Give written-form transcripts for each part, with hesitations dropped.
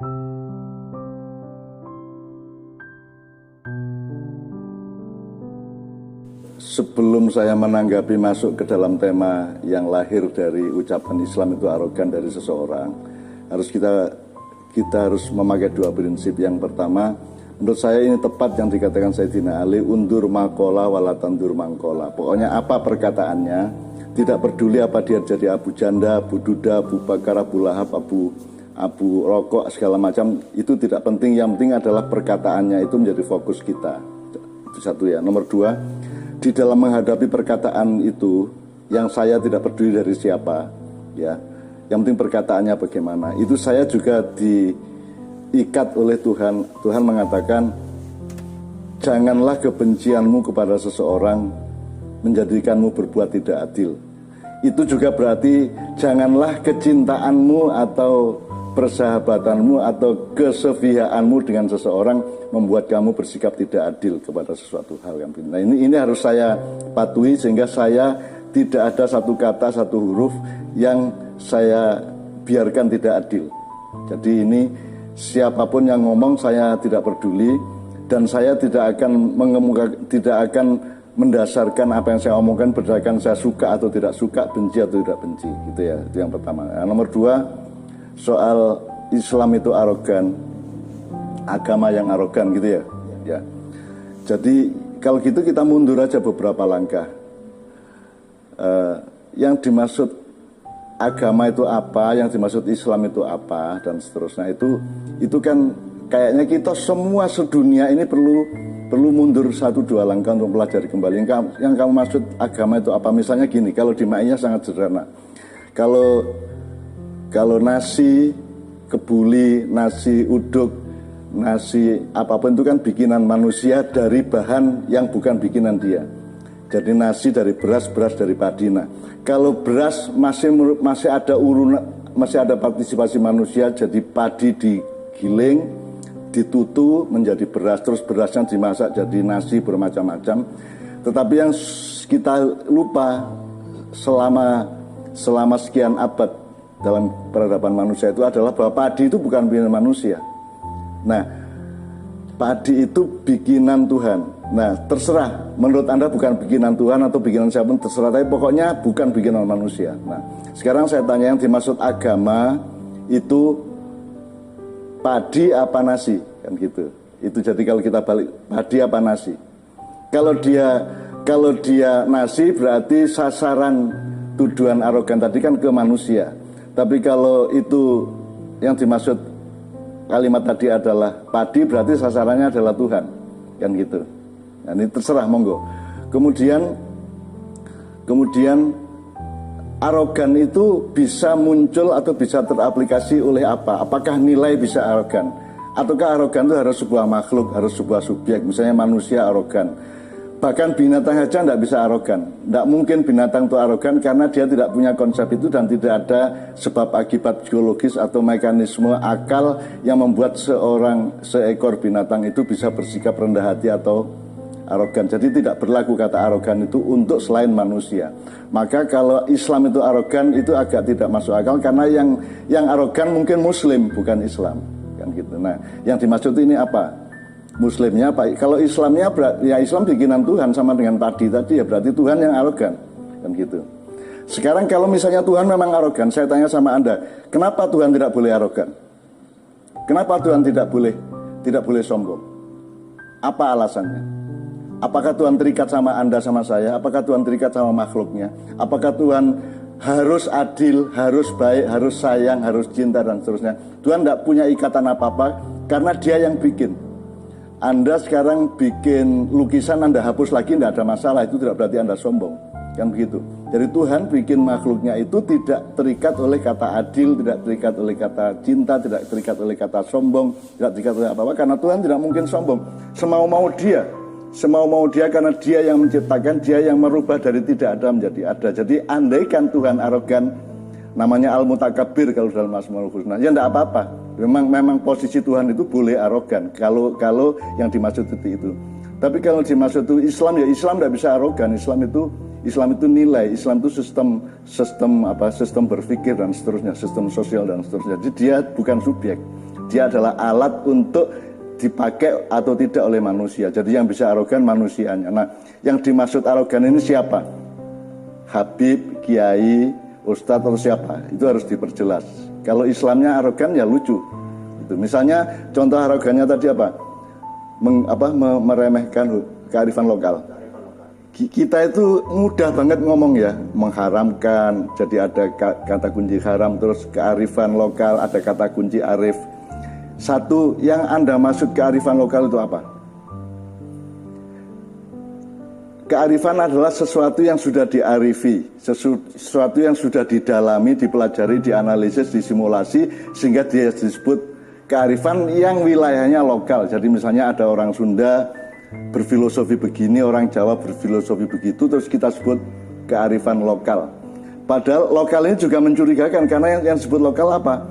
Sebelum saya menanggapi masuk ke dalam tema yang lahir dari ucapan Islam itu arogan dari seseorang, kita harus memakai dua prinsip. Yang pertama, menurut saya ini tepat yang dikatakan Sayyidina Ali, undur makola walatandur mangkola. Pokoknya apa perkataannya, tidak peduli apa dia jadi Abu Janda, Abu Duda, Abu Bakar, Abu Lahab, Abu Rokok, segala macam, itu tidak penting. Yang penting adalah perkataannya, itu menjadi fokus kita. Itu satu ya. Nomor dua, di dalam menghadapi perkataan itu, yang saya tidak peduli dari siapa, ya, yang penting perkataannya bagaimana. Itu saya juga diikat oleh Tuhan. Tuhan mengatakan, janganlah kebencianmu kepada seseorang menjadikanmu berbuat tidak adil. Itu juga berarti janganlah kecintaanmu atau persahabatanmu atau kesevihaanmu dengan seseorang membuat kamu bersikap tidak adil kepada sesuatu hal yang benar. Nah, ini harus saya patuhi sehingga saya tidak ada satu kata, satu huruf yang saya biarkan tidak adil. Jadi ini siapapun yang ngomong saya tidak peduli, dan saya tidak akan mendasarkan apa yang saya omongkan berdasarkan saya suka atau tidak suka, benci atau tidak benci, gitu ya. Itu yang pertama. Nah, nomor dua, soal Islam itu arogan, agama yang arogan, gitu ya. Ya. Jadi kalau gitu kita mundur aja beberapa langkah. Yang dimaksud agama itu apa, yang dimaksud Islam itu apa, dan seterusnya, itu kan kayaknya kita semua sedunia ini perlu mundur satu dua langkah untuk pelajari kembali. Yang kamu maksud agama itu apa? Misalnya gini, kalau di Ma'iyah sangat sederhana. Kalau nasi kebuli, nasi uduk, nasi apapun itu kan bikinan manusia dari bahan yang bukan bikinan dia. Jadi nasi dari beras, beras dari padi. Nah, kalau beras masih ada partisipasi manusia, jadi padi digiling, ditutu menjadi beras, terus berasnya dimasak jadi nasi bermacam-macam. Tetapi yang kita lupa selama sekian abad dalam peradaban manusia itu adalah bahwa padi itu bukan bikinan manusia. Nah, padi itu bikinan Tuhan. Nah, terserah menurut Anda bukan bikinan Tuhan atau bikinan siapa pun terserah, tapi pokoknya bukan bikinan manusia. Nah, sekarang saya tanya, yang dimaksud agama itu padi apa nasi, kan gitu. Itu jadi kalau kita balik, padi apa nasi. Kalau dia nasi berarti sasaran tuduhan arogan tadi kan ke manusia. Tapi kalau itu yang dimaksud kalimat tadi adalah padi, berarti sasarannya adalah Tuhan, kan gitu. Nah, ini terserah, monggo. Kemudian arogan itu bisa muncul atau bisa teraplikasi oleh apa? Apakah nilai bisa arogan? Ataukah arogan itu harus sebuah makhluk, harus sebuah subjek? Misalnya manusia arogan. Bahkan binatang saja tidak bisa arogan. Tidak mungkin binatang itu arogan karena dia tidak punya konsep itu dan tidak ada sebab akibat biologis atau mekanisme akal yang membuat seekor binatang itu bisa bersikap rendah hati atau arogan. Jadi tidak berlaku kata arogan itu untuk selain manusia. Maka kalau Islam itu arogan, itu agak tidak masuk akal karena yang arogan mungkin Muslim bukan Islam, kan gitu. Nah, yang dimaksud ini apa? Muslimnya apa? Kalau Islamnya ya Islam bikinan Tuhan sama dengan padi tadi, ya berarti Tuhan yang arogan, kan gitu. Sekarang kalau misalnya Tuhan memang arogan, saya tanya sama Anda, kenapa Tuhan tidak boleh arogan? Kenapa Tuhan tidak boleh sombong? Apa alasannya? Apakah Tuhan terikat sama Anda, sama saya? Apakah Tuhan terikat sama makhluknya? Apakah Tuhan harus adil, harus baik, harus sayang, harus cinta, dan seterusnya? Tuhan tidak punya ikatan apa-apa karena Dia yang bikin. Anda sekarang bikin lukisan, Anda hapus lagi, tidak ada masalah. Itu tidak berarti Anda sombong, kan begitu. Jadi Tuhan bikin makhluknya itu tidak terikat oleh kata adil, tidak terikat oleh kata cinta, tidak terikat oleh kata sombong, tidak terikat oleh apa-apa. Karena Tuhan tidak mungkin sombong. Semau-mau dia karena Dia yang menciptakan, Dia yang merubah dari tidak ada menjadi ada. Jadi andaikan Tuhan arogan, namanya al-mutakabbir kalau dalam Asmaul Husna, ya tidak apa-apa. Memang posisi Tuhan itu boleh arogan kalau yang dimaksud itu. Tapi kalau dimaksud itu Islam, ya Islam tidak bisa arogan. Islam itu nilai, Islam itu sistem berpikir dan seterusnya, sistem sosial dan seterusnya. Jadi dia bukan subjek. Dia adalah alat untuk dipakai atau tidak oleh manusia. Jadi yang bisa arogan manusianya. Nah, yang dimaksud arogan ini siapa? Habib, kiai, ustadz atau siapa? Itu harus diperjelas. Kalau Islamnya arogan ya lucu. Itu. Misalnya contoh arogannya tadi apa? Meremehkan kearifan lokal. Kita itu mudah banget ngomong ya, mengharamkan, jadi ada kata kunci haram, terus kearifan lokal, ada kata kunci arif. Satu yang Anda maksud kearifan lokal itu apa? Kearifan adalah sesuatu yang sudah diarifi, sesuatu yang sudah didalami, dipelajari, dianalisis, disimulasi, sehingga dia disebut kearifan yang wilayahnya lokal. Jadi misalnya ada orang Sunda berfilosofi begini, orang Jawa berfilosofi begitu, terus kita sebut kearifan lokal. Padahal lokal ini juga mencurigakan, karena yang disebut lokal apa?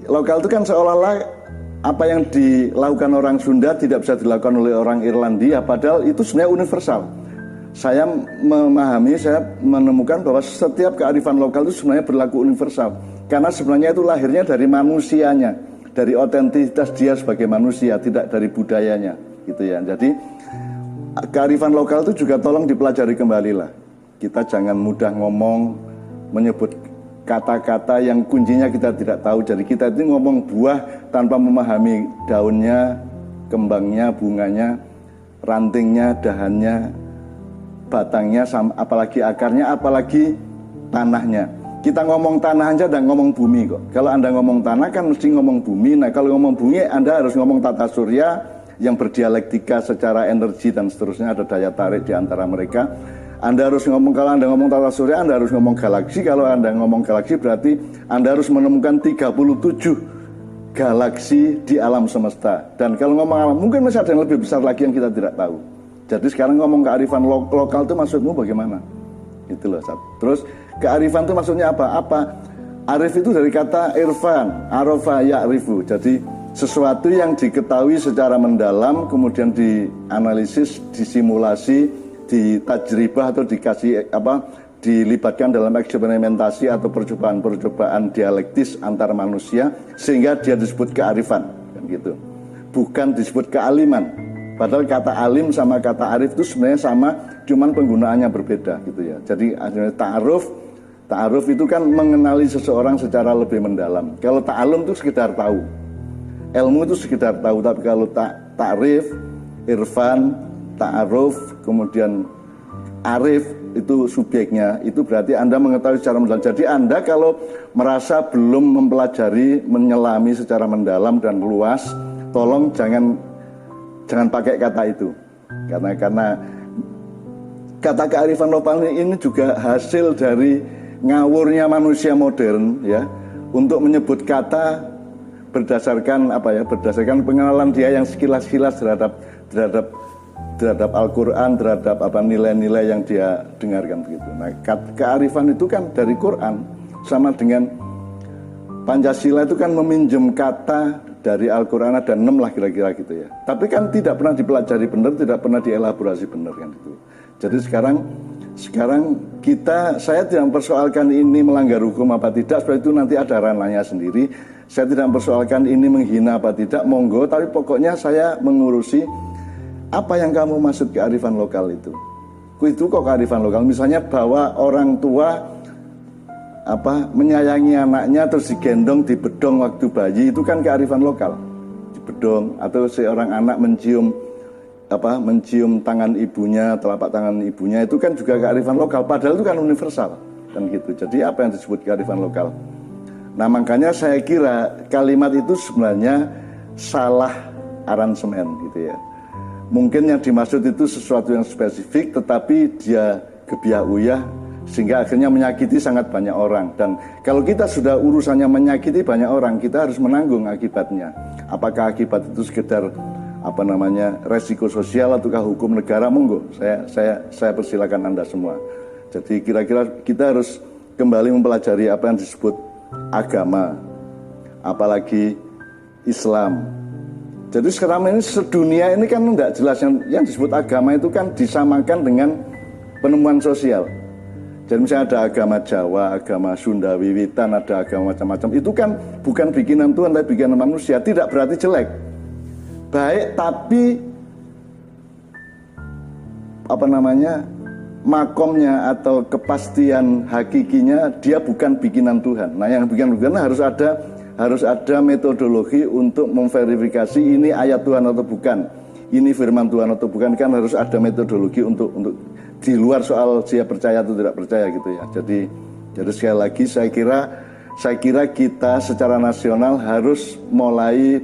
Lokal itu kan seolah-olah apa yang dilakukan orang Sunda tidak bisa dilakukan oleh orang Irlandia, padahal itu sebenarnya universal. Saya memahami, saya menemukan bahwa setiap kearifan lokal itu sebenarnya berlaku universal, karena sebenarnya itu lahirnya dari manusianya, dari otentitas dia sebagai manusia, tidak dari budayanya, gitu ya. Jadi kearifan lokal itu juga tolong dipelajari kembali lah. Kita jangan mudah ngomong, menyebut kata-kata yang kuncinya kita tidak tahu. Jadi kita itu ngomong buah tanpa memahami daunnya, kembangnya, bunganya, rantingnya, dahannya, batangnya, apalagi akarnya, apalagi tanahnya. Kita ngomong tanah aja dan ngomong bumi kok. Kalau Anda ngomong tanah kan mesti ngomong bumi. Nah kalau ngomong bumi Anda harus ngomong tata surya yang berdialektika secara energi dan seterusnya, ada daya tarik di antara mereka. Anda harus ngomong, kalau Anda ngomong tata surya Anda harus ngomong galaksi. Kalau Anda ngomong galaksi berarti Anda harus menemukan 37 galaksi di alam semesta. Dan kalau ngomong alam mungkin masih ada yang lebih besar lagi yang kita tidak tahu. Jadi sekarang ngomong kearifan lokal itu maksudmu bagaimana? Itu loh. Terus kearifan itu maksudnya apa? Arif itu dari kata irfan, arofa ya'rifu. Jadi sesuatu yang diketahui secara mendalam, kemudian dianalisis, disimulasi, ditajribah atau dilibatkan dalam eksperimentasi atau percobaan dialektis antar manusia, sehingga dia disebut kearifan, kan gitu. Bukan disebut kealiman. Padahal kata alim sama kata arif itu sebenarnya sama, cuman penggunaannya berbeda gitu ya. Jadi ta'aruf itu kan mengenali seseorang secara lebih mendalam. Kalau ta'alum itu sekedar tahu. Ilmu itu sekedar tahu, tapi kalau ta'rif, irfan, ta'aruf, kemudian arif itu subjeknya, itu berarti Anda mengetahui secara mendalam. Jadi Anda kalau merasa belum mempelajari, menyelami secara mendalam dan luas, tolong jangan pakai kata itu. Karena kata kearifan lokal ini juga hasil dari ngawurnya manusia modern ya, untuk menyebut kata berdasarkan berdasarkan pengenalan dia yang sekilas-kilas terhadap Al-Quran, terhadap nilai-nilai yang dia dengarkan begitu. Nah, kearifan itu kan dari Quran, sama dengan Pancasila itu kan meminjam kata dari Al-Quran, ada 6 lah kira-kira gitu ya. Tapi kan tidak pernah dipelajari benar, tidak pernah dielaborasi benar kan itu. Jadi sekarang saya tidak mempersoalkan ini melanggar hukum apa tidak, seperti itu nanti ada ranahnya sendiri. Saya tidak mempersoalkan ini menghina apa tidak, monggo, tapi pokoknya saya mengurusi apa yang kamu maksud kearifan lokal itu. Itu kok kearifan lokal, misalnya bahwa orang tua menyayangi anaknya terus digendong, dibedong waktu bayi, itu kan kearifan lokal. Dibedong, atau seorang anak mencium tangan ibunya, telapak tangan ibunya, itu kan juga kearifan lokal, padahal itu kan universal kan gitu. Jadi apa yang disebut kearifan lokal? Nah, makanya saya kira kalimat itu sebenarnya salah aransemen gitu ya. Mungkin yang dimaksud itu sesuatu yang spesifik, tetapi dia gebiah-uyah sehingga akhirnya menyakiti sangat banyak orang. Dan kalau kita sudah urusannya menyakiti banyak orang, kita harus menanggung akibatnya. Apakah akibat itu sekedar resiko sosial ataukah hukum negara? Monggo, saya persilakan Anda semua. Jadi kira-kira kita harus kembali mempelajari apa yang disebut agama, apalagi Islam. Jadi sekarang ini sedunia ini kan tidak jelas, yang disebut agama itu kan disamakan dengan penemuan sosial. Jadi misalnya ada agama Jawa, agama Sunda Wiwitan, ada agama macam-macam. Itu kan bukan bikinan Tuhan, tapi bikinan manusia. Tidak berarti jelek. Baik, tapi makomnya atau kepastian hakikinya dia bukan bikinan Tuhan. Nah, yang bikinan Tuhan harus ada metodologi untuk memverifikasi ini ayat Tuhan atau bukan, ini firman Tuhan atau bukan, kan harus ada metodologi untuk di luar soal dia percaya atau tidak percaya gitu ya. Jadi sekali lagi saya kira kita secara nasional harus mulai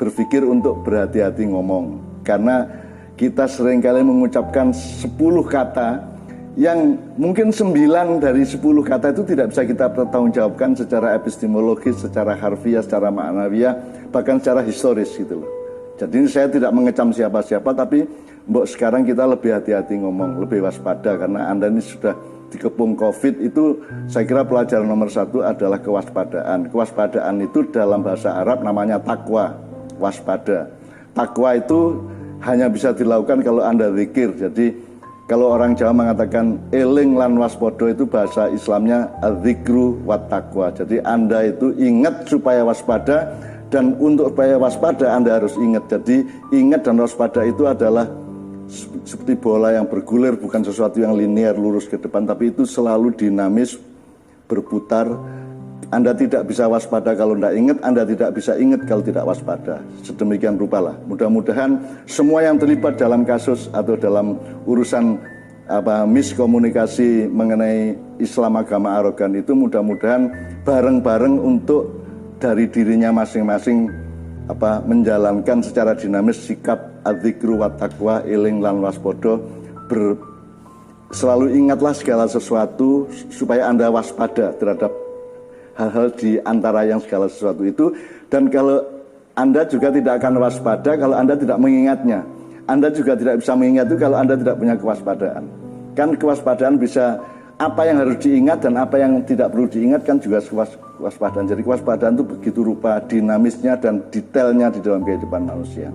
berpikir untuk berhati-hati ngomong, karena kita seringkali mengucapkan 10 kata yang mungkin 9 dari 10 kata itu tidak bisa kita pertanggungjawabkan secara epistemologis, secara harfiah, secara ma'nawiyah, bahkan secara historis gitu loh. Jadi saya tidak mengecam siapa-siapa, tapi sekarang kita lebih hati-hati ngomong, lebih waspada, karena Anda ini sudah dikepung COVID. Itu saya kira pelajaran nomor 1 adalah kewaspadaan. Kewaspadaan itu dalam bahasa Arab namanya takwa, waspada. Takwa itu hanya bisa dilakukan kalau Anda zikir. Jadi kalau orang Jawa mengatakan eling lan waspodo, itu bahasa Islamnya adzikru wat taqwa. Jadi Anda itu ingat supaya waspada, dan untuk supaya waspada Anda harus ingat. Jadi ingat dan waspada itu adalah seperti bola yang bergulir, bukan sesuatu yang linear lurus ke depan, tapi itu selalu dinamis, berputar. Anda tidak bisa waspada kalau tidak ingat, Anda tidak bisa ingat kalau tidak waspada. Sedemikian rupalah. Mudah-mudahan semua yang terlibat dalam kasus atau dalam urusan miskomunikasi mengenai Islam agama arogan itu, mudah-mudahan bareng-bareng untuk dari dirinya masing-masing menjalankan secara dinamis sikap adzikru wat taqwa, eling lan waspodo. Selalu ingatlah segala sesuatu supaya Anda waspada terhadap hal-hal di antara yang segala sesuatu itu. Dan kalau Anda juga tidak akan waspada kalau Anda tidak mengingatnya. Anda juga tidak bisa mengingat itu kalau Anda tidak punya kewaspadaan. Kan kewaspadaan bisa, apa yang harus diingat dan apa yang tidak perlu diingat kan juga kewaspadaan. Jadi kewaspadaan itu begitu rupa dinamisnya dan detailnya di dalam kehidupan manusia.